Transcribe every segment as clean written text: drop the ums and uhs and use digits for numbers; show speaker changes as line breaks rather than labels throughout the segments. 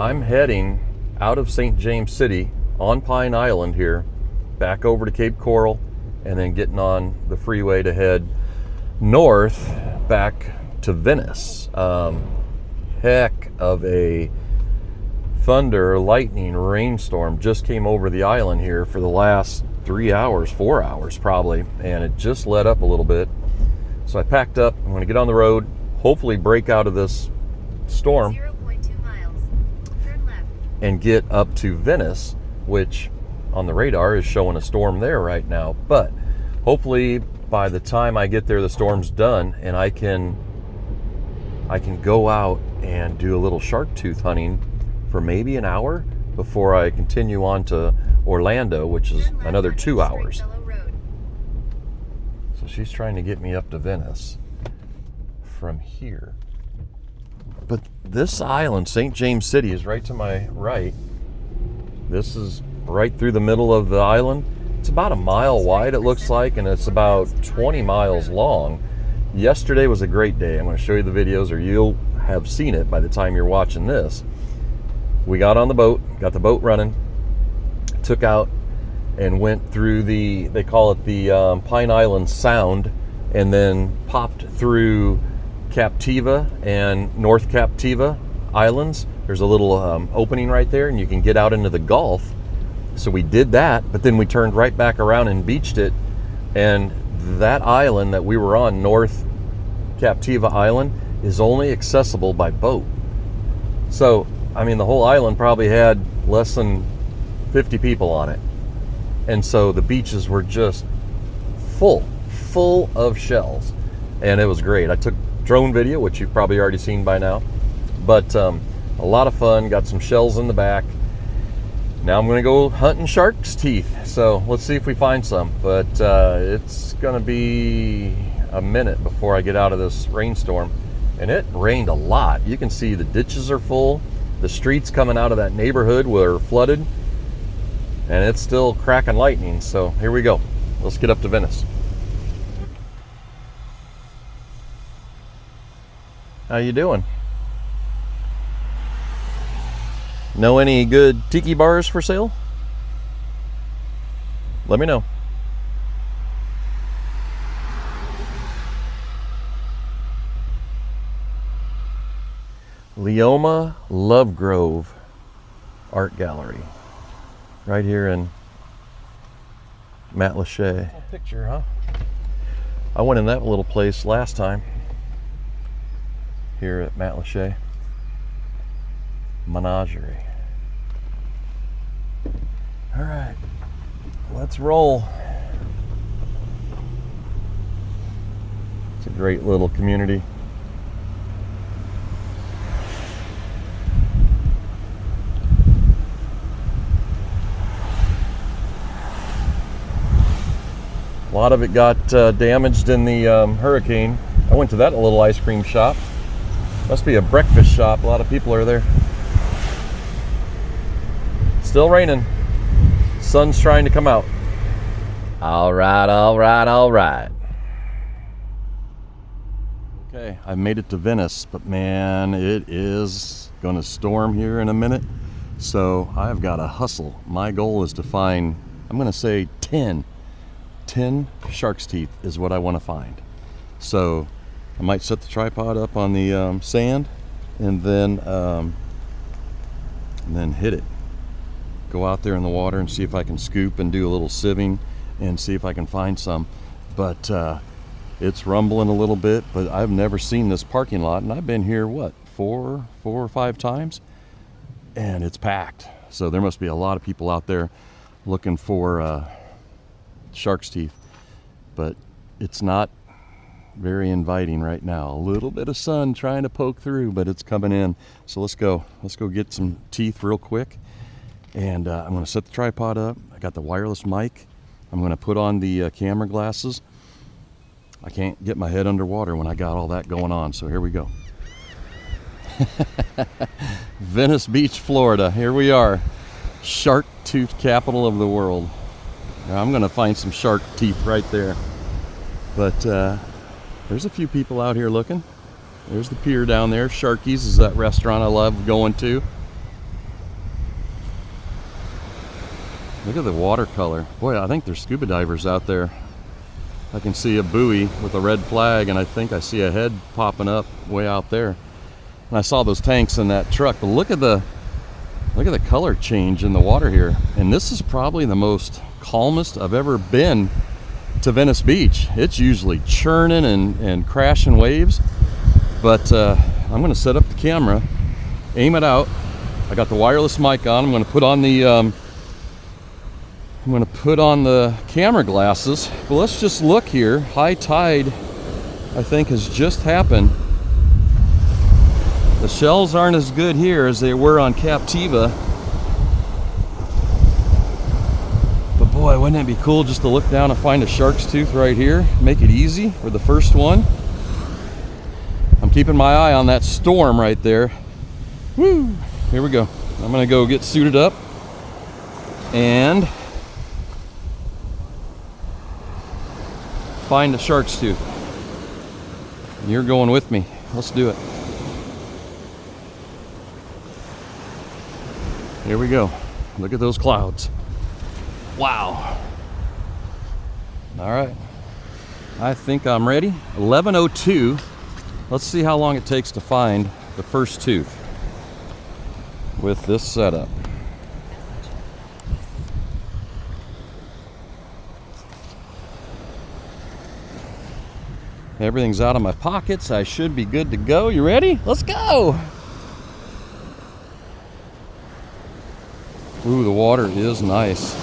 I'm heading out of St. James City on Pine Island here, back over to Cape Coral, and then getting on the freeway to head north back to Venice. Heck of a thunder, lightning, rainstorm just came over the island here for the last 3 hours, 4 hours probably, and it just let up a little bit. So I packed up. I'm going to get on the road, hopefully break out of this storm
0.2 miles. Turn left.
and get up to Venice, which on the radar is showing a storm there right now. But hopefully by the time I get there, the storm's done and I can go out and do a little shark tooth hunting for maybe an hour before I continue on to Orlando, which is another 2 hours. So she's trying to get me up to Venice from here. But this island, St. James City, is right to my right. This is right through the middle of the island. It's about a mile wide, it looks like, and it's about 20 miles long. Yesterday was a great day. I'm going to show you the videos, or you'll have seen it by the time you're watching this. We got on the boat, got the boat running, took out and went through they call it the Pine Island Sound, and then popped through Captiva and North Captiva Islands. There's a little opening right there, and you can get out into the Gulf. So we did that, but then we turned right back around and beached it. And that island that we were on, North Captiva Island, is only accessible by boat. So, I mean, the whole island probably had less than 50 people on it. And so the beaches were just full of shells. And it was great. I took drone video, which you've probably already seen by now. But a lot of fun, got some shells in the back. Now I'm gonna go hunting shark's teeth. So let's see if we find some. But it's gonna be a minute before I get out of this rainstorm. And it rained a lot. You can see the ditches are full. The streets coming out of that neighborhood were flooded, and it's still cracking lightning. So here we go. Let's get up to Venice. How you doing? Know any good tiki bars for sale? Let me know. Leoma Lovegrove Art Gallery, right here in Matlacha. Picture, huh? I went in that little place last time here at Matlacha. Menagerie. All right, let's roll. It's a great little community. A lot of it got damaged in the hurricane. I went to that little ice cream shop. Must be a breakfast shop. A lot of people are there. Still raining. Sun's trying to come out. All right. Okay, I made it to Venice, but man, it is gonna storm here in a minute. So I've got to hustle. My goal is to find, I'm gonna say 10 shark's teeth is what I want to find. So I might set the tripod up on the sand and then hit it. Go out there in the water and see if I can scoop and do a little sieving and see if I can find some. But it's rumbling a little bit, but I've never seen this parking lot, and I've been here, what, four or five times, and it's packed. So there must be a lot of people out there looking for shark's teeth, but it's not very inviting right now. A little bit of sun trying to poke through, but it's coming in. So let's go get some teeth real quick. And I'm going to set the tripod up. I got the wireless mic. I'm going to put on the camera glasses. I can't get my head underwater when I got all that going on, so here we go. Venice Beach, Florida. Here we are. Shark tooth capital of the world. Now, I'm going to find some shark teeth right there. But there's a few people out here looking. There's the pier down there. Sharky's is that restaurant I love going to. Look at the watercolor. Boy, I think there's scuba divers out there. I can see a buoy with a red flag, and I think I see a head popping up way out there. And I saw those tanks in that truck. But look at the color change in the water here. And this is probably the most calmest I've ever been to Venice Beach. It's usually churning and crashing waves. But I'm gonna set up the camera, aim it out. I got the wireless mic on. I'm gonna put on the camera glasses. But let's just look here. High tide, I think, has just happened. The shells aren't as good here as they were on Captiva. But boy, wouldn't it be cool just to look down and find a shark's tooth right here? Make it easy for the first one. I'm keeping my eye on that storm right there. Woo! Here we go. I'm gonna go get suited up and find a shark's tooth. You're going with me. Let's do it. Here we go. Look at those clouds. Wow. All right. I think I'm ready. 11:02. Let's see how long it takes to find the first tooth with this setup. Everything's out of my pockets. I should be good to go. You ready? Let's go. Ooh, the water is nice.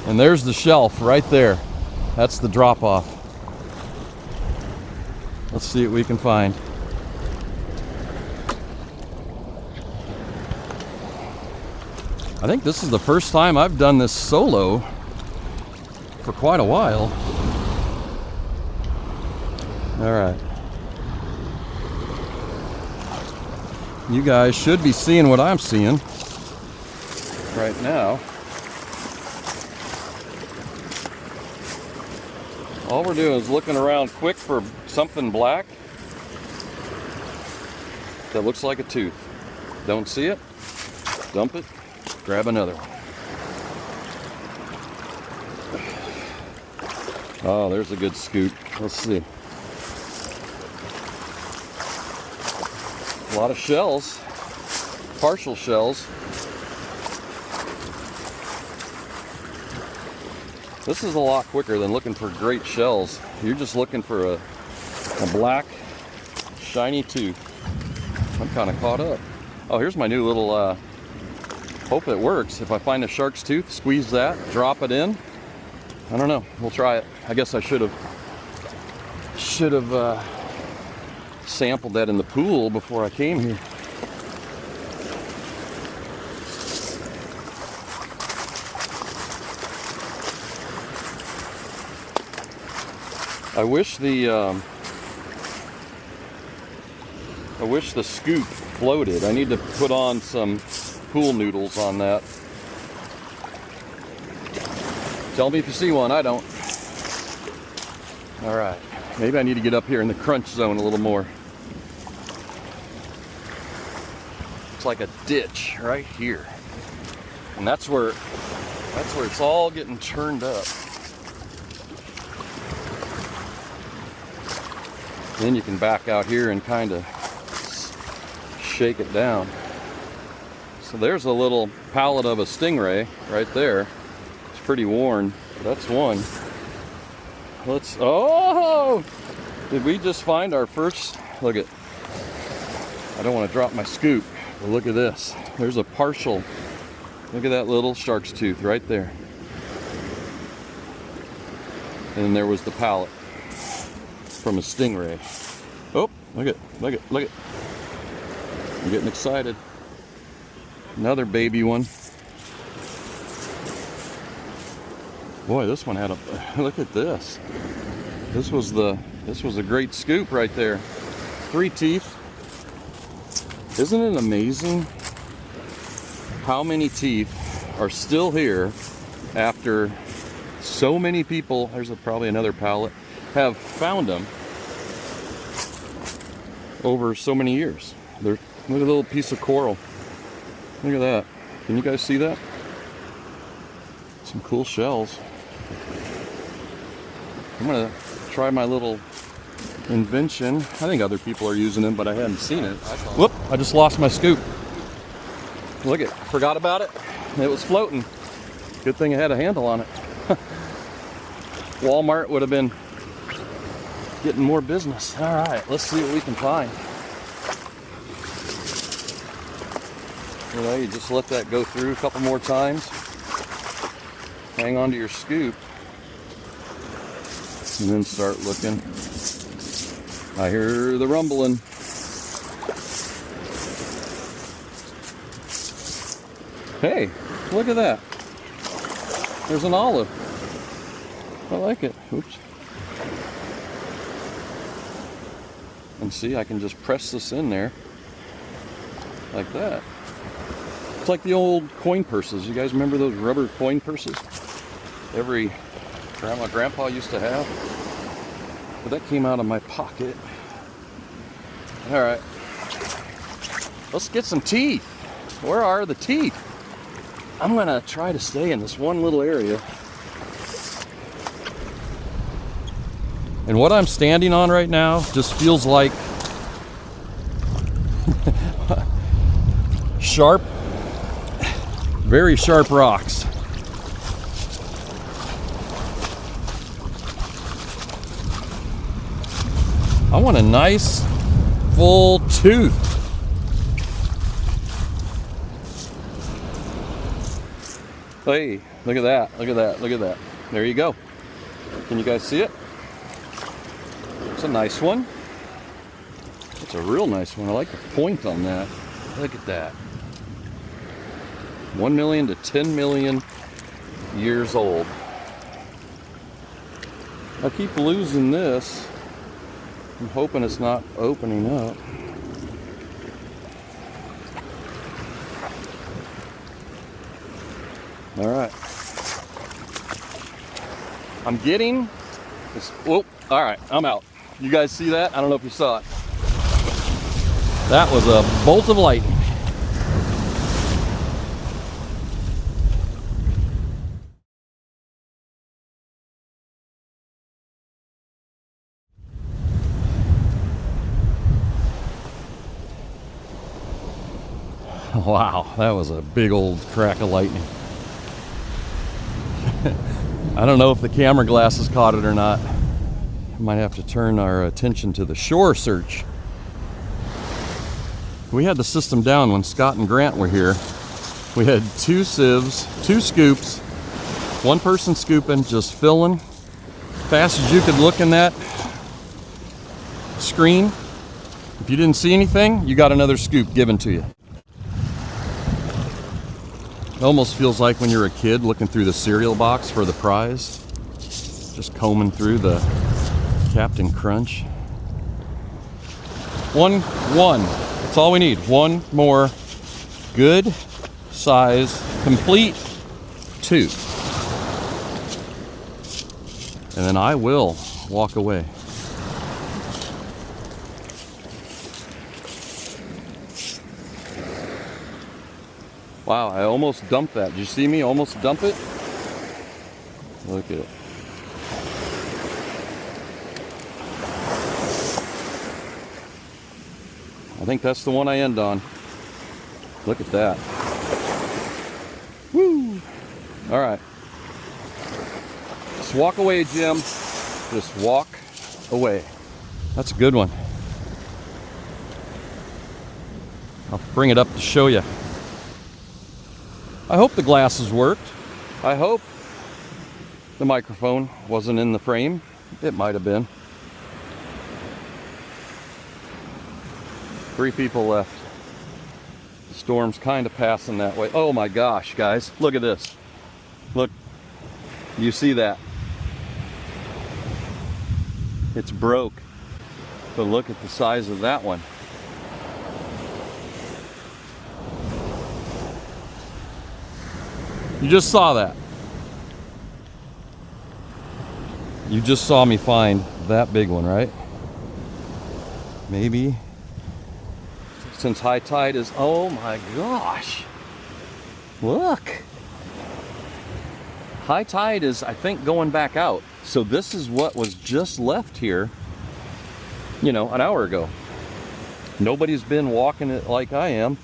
And there's the shelf right there. That's the drop off. Let's see what we can find. I think this is the first time I've done this solo for quite a while. All right. You guys should be seeing what I'm seeing right now. All we're doing is looking around quick for something black that looks like a tooth. Don't see it? Dump it. Grab another one. Oh, there's a good scoop. Let's see. A lot of shells, partial shells. This is a lot quicker than looking for great shells. You're just looking for a black, shiny tooth. I'm kind of caught up. Oh, here's my new little, hope it works. If I find a shark's tooth, squeeze that, drop it in. I don't know, we'll try it. I guess I should have sampled that in the pool before I came here. I wish the scoop floated. I need to put on some pool noodles on that. Tell me if you see one. I don't. All right. Maybe I need to get up here in the crunch zone a little more. It's like a ditch right here. And that's where it's all getting churned up. Then you can back out here and kind of shake it down. So there's a little pallet of a stingray right there. It's pretty worn. That's one. Oh! Did we just find our first? Look at, I don't want to drop my scoop, but look at this. There's a partial, look at that little shark's tooth right there. And then there was the pallet from a stingray. Oh, look at. I'm getting excited. Another baby one. Boy, this one had a, look at this. This was a great scoop right there. 3 teeth. Isn't it amazing how many teeth are still here after so many people, there's probably another pallet, have found them. over so many years. Look at the little piece of coral. Look at that. Can you guys see that? Some cool shells. I'm gonna try my little invention. I think other people are using them, but I hadn't seen it. Whoop, I just lost my scoop. Look it, forgot about it. It was floating. Good thing I had a handle on it. Walmart would have been getting more business. All right, let's see what we can find. You know, you just let that go through a couple more times. Hang on to your scoop. And then start looking. I hear the rumbling. Hey, look at that. There's an olive. I like it. Oops. And see, I can just press this in there like that. It's like the old coin purses. You guys remember those rubber coin purses? Every grandma, grandpa used to have. But that came out of my pocket. All right. Let's get some teeth. Where are the teeth? I'm gonna try to stay in this one little area. And what I'm standing on right now just feels like sharp, very sharp rocks. I want a nice full tooth. Hey, look at that, look at that, look at that. There you go. Can you guys see it? It's a nice one. It's a real nice one. I like the point on that. Look at that. 1 million to 10 million years old. I keep losing this. I'm hoping it's not opening up. All right. I'm getting this. Whoa. All right. I'm out. You guys see that? I don't know if you saw it. That was a bolt of lightning. Wow, that was a big old crack of lightning. I don't know if the camera glasses caught it or not. Might have to turn our attention to the shore search. We had the system down when Scott and Grant were here. We had 2 sieves, 2 scoops, 1 person scooping, just filling. Fast as you could look in that screen. If you didn't see anything, you got another scoop given to you. It almost feels like when you're a kid looking through the cereal box for the prize. Just combing through the Captain Crunch. One. That's all we need. One more good size, complete tooth. And then I will walk away. Wow, I almost dumped that. Did you see me almost dump it? Look at it. I think that's the one I end on. Look at that. Woo! All right. Just walk away, Jim. Just walk away. That's a good one. I'll bring it up to show you. I hope the glasses worked. I hope the microphone wasn't in the frame. It might have been. 3 people left. The storm's kind of passing that way. Oh my gosh, guys, look at this. Look, you see that? It's broke. But look at the size of that one. You just saw that. You just saw me find that big one, right? Maybe since high tide is, oh my gosh. Look. High tide is, I think, going back out. So this is what was just left here, you know, an hour ago. Nobody's been walking it like I am.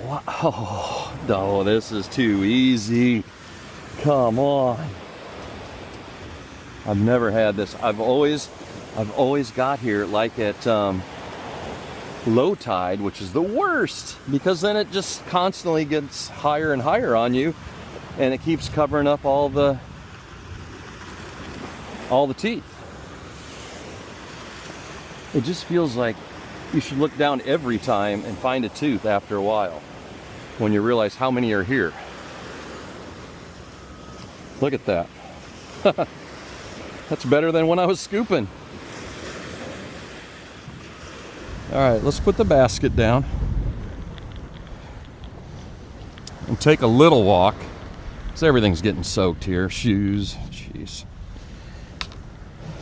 Wow. Oh, no, this is too easy. Come on. I've never had this. I've always got here like at low tide, which is the worst, because then it just constantly gets higher and higher on you, and it keeps covering up all the teeth. It just feels like you should look down every time and find a tooth after a while when you realize how many are here. Look at that. That's better than when I was scooping. All right, let's put the basket down and take a little walk, because everything's getting soaked here. Shoes, jeez.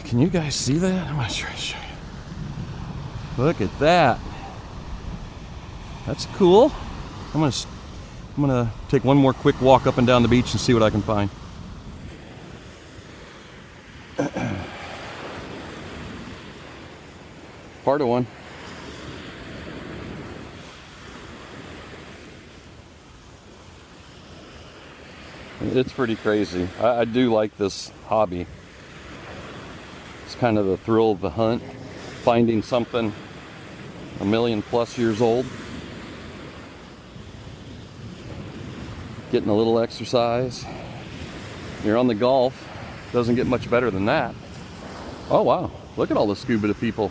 Can you guys see that? I'm gonna try to show you. Look at that. That's cool. I'm gonna take one more quick walk up and down the beach and see what I can find. Part of one. It's pretty crazy. I do like this hobby. It's kind of the thrill of the hunt, finding something 1,000,000+ years old, getting a little exercise. You're on the Gulf, doesn't get much better than that. Oh wow, look at all the scuba people.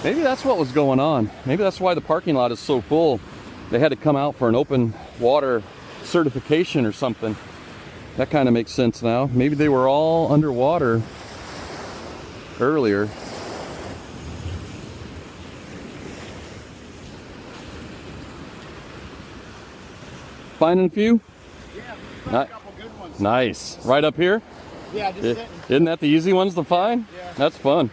Maybe that's what was going on. Maybe that's why the parking lot is so full. They had to come out for an open water certification or something. That kind of makes sense now. Maybe they were all underwater earlier. Finding a few?
Yeah, we found a couple good ones.
Nice. Right up here?
Yeah, just sitting.
Isn't that the easy ones to find?
Yeah.
That's fun.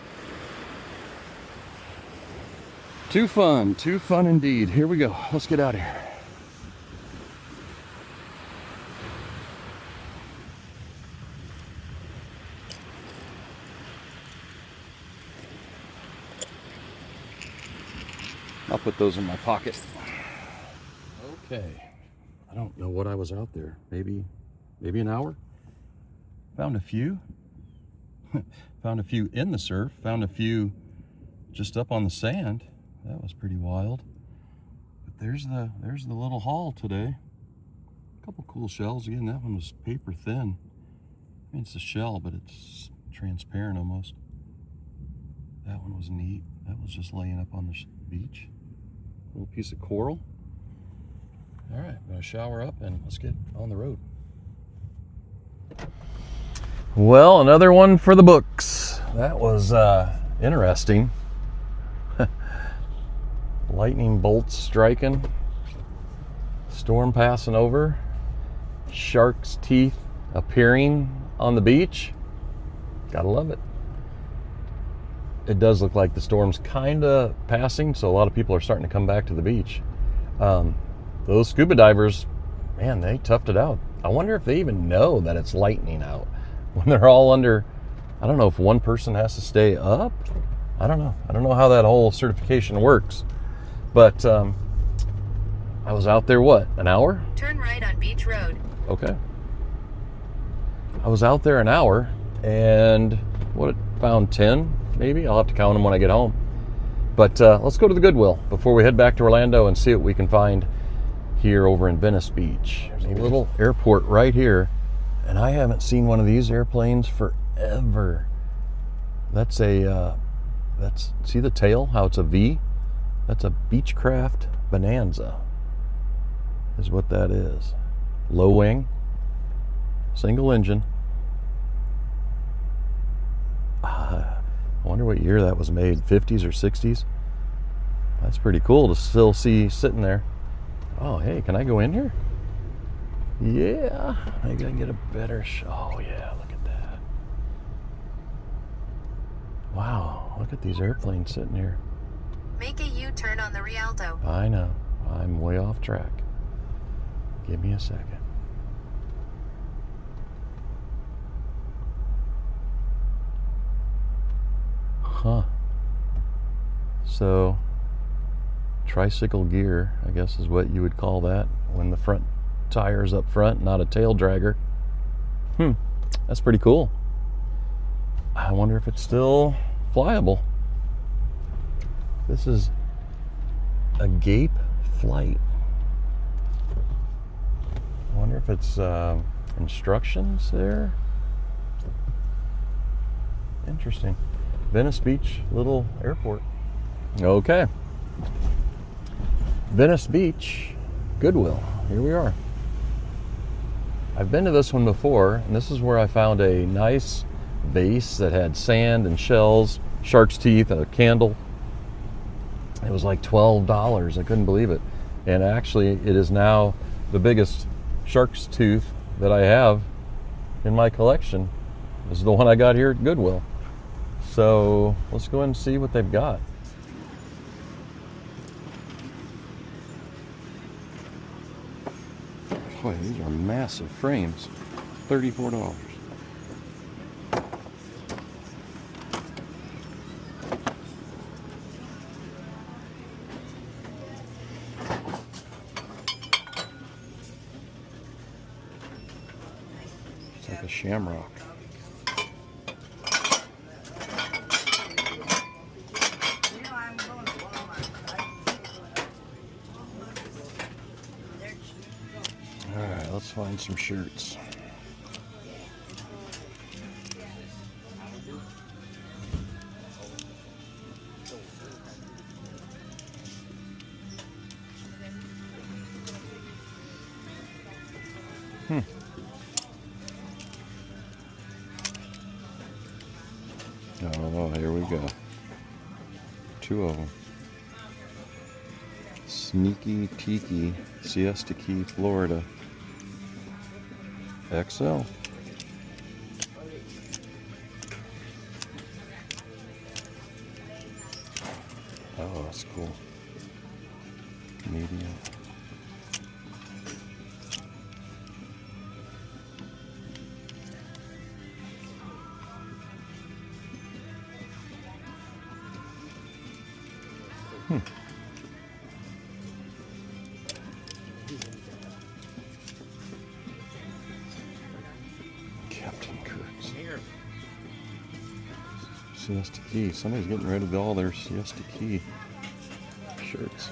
Too fun indeed. Here we go. Let's get out of here. I'll put those in my pocket. Okay. I don't know what I was out there. Maybe an hour. Found a few. Found a few in the surf. Found a few just up on the sand. That was pretty wild. But there's the little haul today. A couple cool shells. Again, that one was paper thin. I mean, it's a shell, but it's transparent almost. That one was neat. That was just laying up on the beach. Little piece of coral. All right, I'm gonna shower up and let's get on the road. Well, another one for the books. That was interesting. Lightning bolts striking, storm passing over, shark's teeth appearing on the beach. Gotta love it. It does look like the storm's kind of passing, so a lot of people are starting to come back to the beach. Those scuba divers, man, they toughed it out. I wonder if they even know that it's lightning out when they're all under. I don't know if one person has to stay up. I don't know. I don't know how that whole certification works. But I was out there, what, an hour?
Turn right on Beach Road.
Okay. I was out there an hour and found 10 maybe. I'll have to count them when I get home. But let's go to the Goodwill before we head back to Orlando and see what we can find here over in Venice Beach. There's a little airport right here, and I haven't seen one of these airplanes forever. That's see the tail, how it's a V? That's a Beechcraft Bonanza is what that is. Low wing, single engine. I wonder what year that was made, 50s or 60s? That's pretty cool to still see sitting there. Oh, hey, can I go in here? Yeah, I gotta get a better shot. Oh yeah, look at that. Wow, look at these airplanes sitting here.
Make a U-turn on the Rialto.
I know. I'm way off track. Give me a second. Huh. So, tricycle gear, I guess is what you would call that when the front tire's up front, not a tail dragger. That's pretty cool. I wonder if it's still flyable. This is a Gape Flight. I wonder if it's instructions there. Interesting. Venice Beach, little airport. Okay. Venice Beach, Goodwill. Here we are. I've been to this one before, and this is where I found a nice vase that had sand and shells, shark's teeth, a candle. It was like $12. I couldn't believe it. And actually, it is now the biggest shark's tooth that I have in my collection. This is the one I got here at Goodwill. So let's go ahead and see what they've got. Boy, these are massive frames. $34. It's like a shamrock. Alright, let's find some shirts. Oh, here we go. Two of them. Sneaky Tiki, Siesta Key, Florida. XL. Oh, that's cool. Medium. Captain Kurtz. Siesta Key. Somebody's getting rid of all their Siesta Key shirts.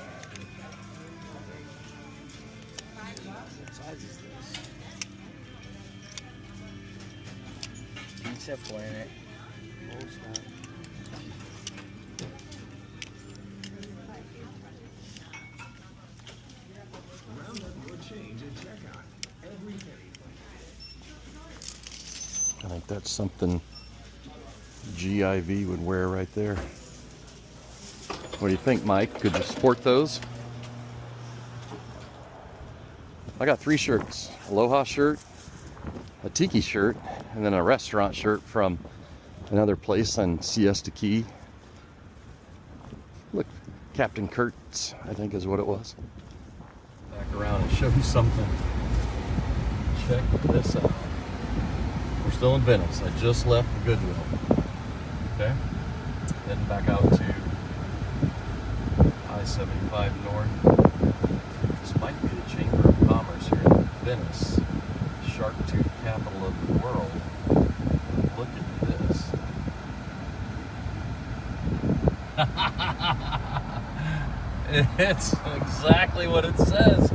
What size is this? Pizza Planet. Oh, snap.
I think that's something GiV would wear right there. What do you think, Mike? Could you support those? I got 3 shirts. Aloha shirt, a tiki shirt, and then a restaurant shirt from another place on Siesta Key. Look, Captain Kurtz, I think is what it was. Back around and show you something. Check this out. We're still in Venice. I just left the Goodwill. Okay? Heading back out to I-75 North. This might be the Chamber of Commerce here in Venice, Shark Tooth capital of the world. Look at this. It's exactly what it says.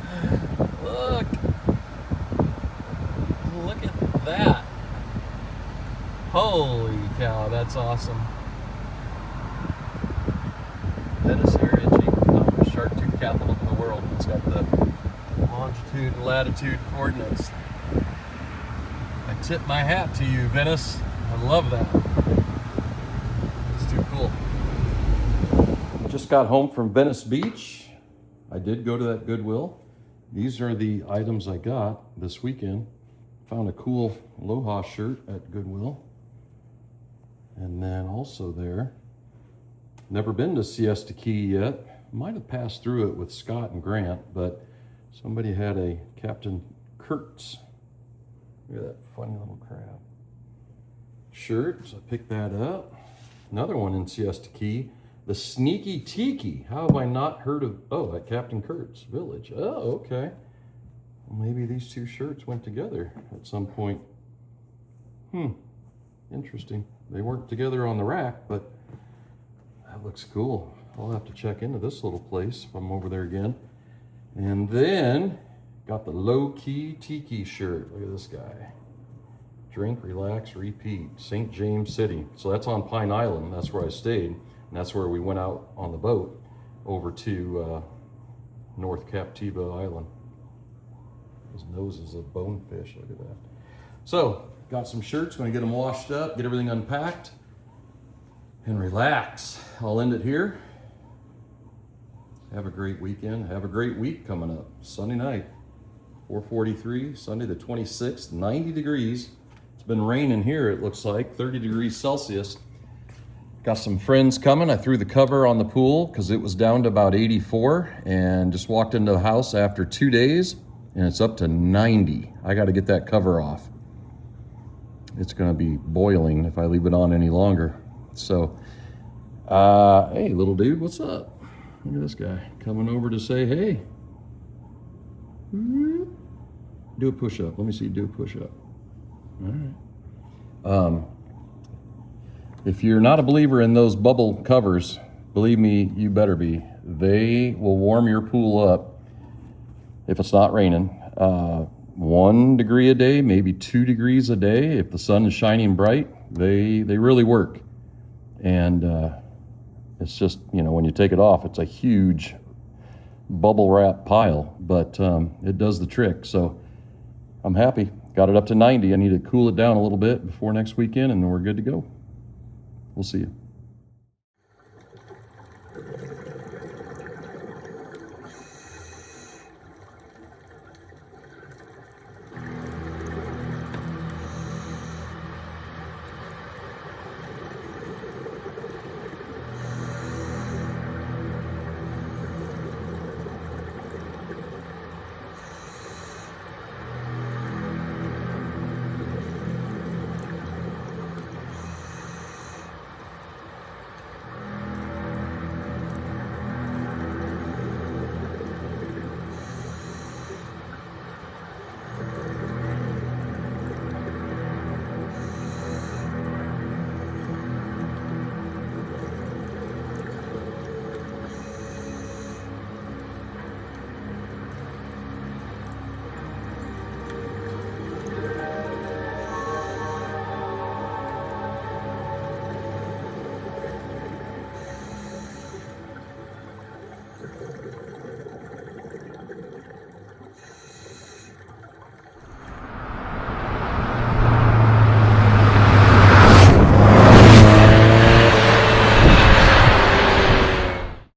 Look. Look at that. Holy cow, that's awesome. Venice area Chamber of Commerce, Shark Tooth capital of the world. It's got the longitude and latitude coordinates. I tip my hat to you, Venice. I love that. It's too cool. Just got home from Venice Beach. I did go to that Goodwill. These are the items I got this weekend. Found a cool Aloha shirt at Goodwill. And then also there Never been to Siesta Key yet. Might have passed through it with Scott and Grant, but somebody had a Captain Kurtz. Look at that funny little crab. Shirt, so I picked that up. Another one in Siesta Key. The Sneaky Tiki. How have I not heard of, oh, at Captain Kurtz Village. Oh, okay. Well, maybe these two shirts went together at some point. Interesting. They weren't together on the rack, but that looks cool. I'll have to check into this little place if I'm over there again. And then got the Low Key Tiki shirt. Look at this guy. Drink, relax, repeat. St. James City. So that's on Pine Island. That's where I stayed. And that's where we went out on the boat over to North Captiva Island. His nose is a bonefish. Look at that. So, got some shirts. Going to get them washed up, get everything unpacked, and relax. I'll end it here. Have a great weekend. Have a great week coming up. Sunday night, 4:43, Sunday the 26th, 90 degrees. It's been raining here, it looks like, 30 degrees Celsius. Got some friends coming. I threw the cover on the pool because it was down to about 84 and just walked into the house after 2 days and it's up to 90. I got to get that cover off. It's going to be boiling if I leave it on any longer. So, hey, little dude, what's up? Look at this guy coming over to say, hey. Do a push-up. Let me see you do a push-up. All right. If you're not a believer in those bubble covers, believe me, you better be. They will warm your pool up if it's not raining. 1 degree a day, maybe 2 degrees a day. If the sun is shining bright, they really work. And it's just, you know, when you take it off, it's a huge bubble wrap pile, but it does the trick. So I'm happy. Got it up to 90. I need to cool it down a little bit before next weekend, and then we're good to go. We'll see you.